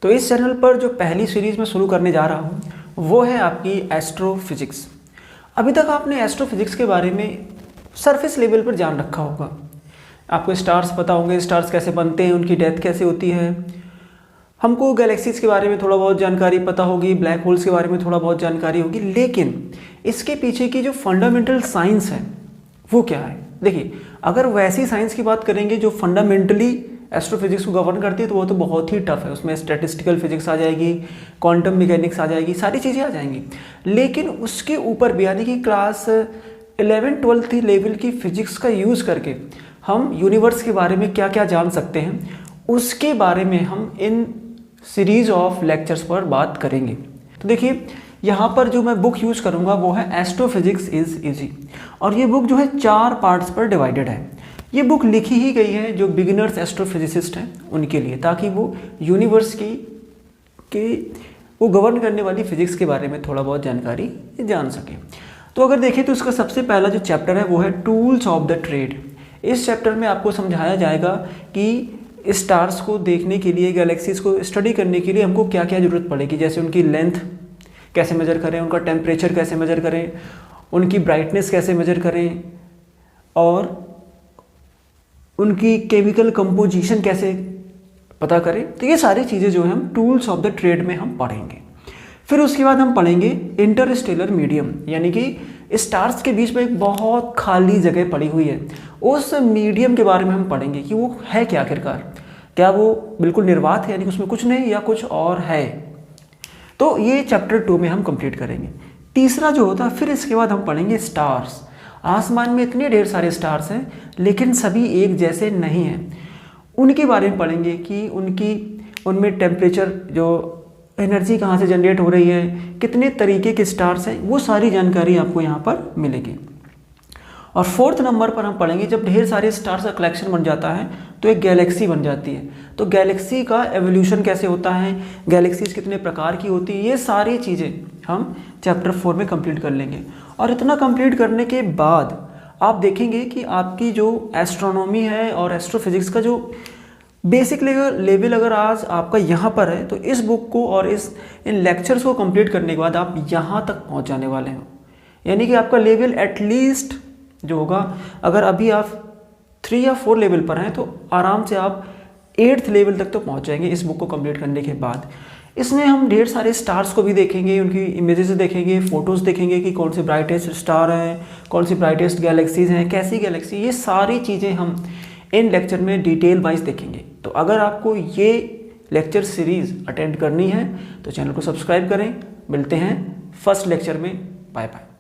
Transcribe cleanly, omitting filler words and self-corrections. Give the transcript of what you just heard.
तो इस चैनल पर जो पहली सीरीज़ मैं शुरू करने जा रहा हूँ वो है आपकी एस्ट्रोफिजिक्स। अभी तक आपने एस्ट्रोफिजिक्स के बारे में सरफेस लेवल पर जान रखा होगा। आपको स्टार्स पता होंगे, स्टार्स कैसे बनते हैं, उनकी डेथ कैसे होती है। हमको गैलेक्सीज़ के बारे में थोड़ा बहुत जानकारी पता होगी, ब्लैक होल्स के बारे में थोड़ा बहुत जानकारी होगी, लेकिन इसके पीछे की जो फंडामेंटल साइंस है वो क्या है। देखिए, अगर वैसी साइंस की बात करेंगे जो फंडामेंटली एस्ट्रोफिजिक्स को गवर्न करती है तो वो तो बहुत ही टफ है। उसमें स्टैटिस्टिकल फिजिक्स आ जाएगी, क्वांटम मैकेनिक्स आ जाएगी, सारी चीज़ें आ जाएंगी। लेकिन उसके ऊपर भी यानी कि क्लास 11-12 लेवल की फिजिक्स का यूज़ करके हम यूनिवर्स के बारे में क्या क्या जान सकते हैं, उसके बारे में हम इन सीरीज ऑफ लेक्चर्स पर बात करेंगे। तो देखिए, यहाँ पर जो मैं बुक यूज़ करूँगा वो है एस्ट्रोफिजिक्स इज़ ईजी, और ये बुक जो है 4 पार्ट्स पर डिवाइडेड है। ये बुक लिखी ही गई है जो बिगिनर्स एस्ट्रोफिजिसिस्ट हैं उनके लिए, ताकि वो यूनिवर्स वो गवर्न करने वाली फिजिक्स के बारे में थोड़ा बहुत जानकारी जान सकें। तो अगर देखें तो इसका सबसे पहला जो चैप्टर है वो है टूल्स ऑफ द ट्रेड। इस चैप्टर में आपको समझाया जाएगा कि स्टार्स को देखने के लिए, गैलेक्सीज को स्टडी करने के लिए हमको क्या क्या ज़रूरत पड़ेगी। जैसे उनकी लेंथ कैसे मेजर करें, उनका टेम्परेचर कैसे मेजर करें, उनकी ब्राइटनेस कैसे मेजर करें, और उनकी केमिकल कंपोजिशन कैसे पता करें। तो ये सारी चीज़ें जो है हम टूल्स ऑफ द ट्रेड में हम पढ़ेंगे। फिर उसके बाद हम पढ़ेंगे इंटरस्टेलर मीडियम, यानी कि स्टार्स के बीच में एक बहुत खाली जगह पड़ी हुई है, उस मीडियम के बारे में हम पढ़ेंगे कि वो है क्या आखिरकार। क्या वो बिल्कुल निर्वात है, यानी कि उसमें कुछ नहीं, या कुछ और है। तो ये चैप्टर 2 में हम कंप्लीट करेंगे। तीसरा जो होता है, फिर इसके बाद हम पढ़ेंगे स्टार्स। आसमान में इतने ढेर सारे स्टार्स हैं लेकिन सभी एक जैसे नहीं हैं। उनके बारे में पढ़ेंगे कि उनमें टेम्परेचर, जो एनर्जी कहाँ से जनरेट हो रही है, कितने तरीके के स्टार्स हैं, वो सारी जानकारी आपको यहाँ पर मिलेगी। और 4th नंबर पर हम पढ़ेंगे जब ढेर सारे स्टार्स का कलेक्शन बन जाता है तो एक गैलेक्सी बन जाती है। तो गैलेक्सी का एवोल्यूशन कैसे होता है, गैलेक्सीज कितने प्रकार की होती है, ये सारी चीज़ें हम चैप्टर 4 में कंप्लीट कर लेंगे। और इतना कंप्लीट करने के बाद आप देखेंगे कि आपकी जो एस्ट्रोनॉमी है और एस्ट्रोफिजिक्स का जो बेसिक लेवल अगर आज आपका यहाँ पर है, तो इस बुक को और इन लेक्चर्स को कंप्लीट करने के बाद आप यहाँ तक पहुँच जाने वाले हो। यानी कि आपका लेवल एटलीस्ट जो होगा, अगर अभी आप 3 या 4 लेवल पर हैं तो आराम से आप 8th लेवल तक तो पहुँच जाएंगे इस बुक को कंप्लीट करने के बाद। इसमें हम ढेर सारे स्टार्स को भी देखेंगे, उनकी इमेजेस देखेंगे, फोटोज़ देखेंगे कि कौन सी ब्राइटेस्ट स्टार हैं, कौन सी ब्राइटेस्ट गैलेक्सीज हैं, कैसी गैलेक्सी, ये सारी चीज़ें हम इन लेक्चर में डिटेल वाइज देखेंगे। तो अगर आपको ये लेक्चर सीरीज़ अटेंड करनी है तो चैनल को सब्सक्राइब करें। मिलते हैं फर्स्ट लेक्चर में। Bye bye.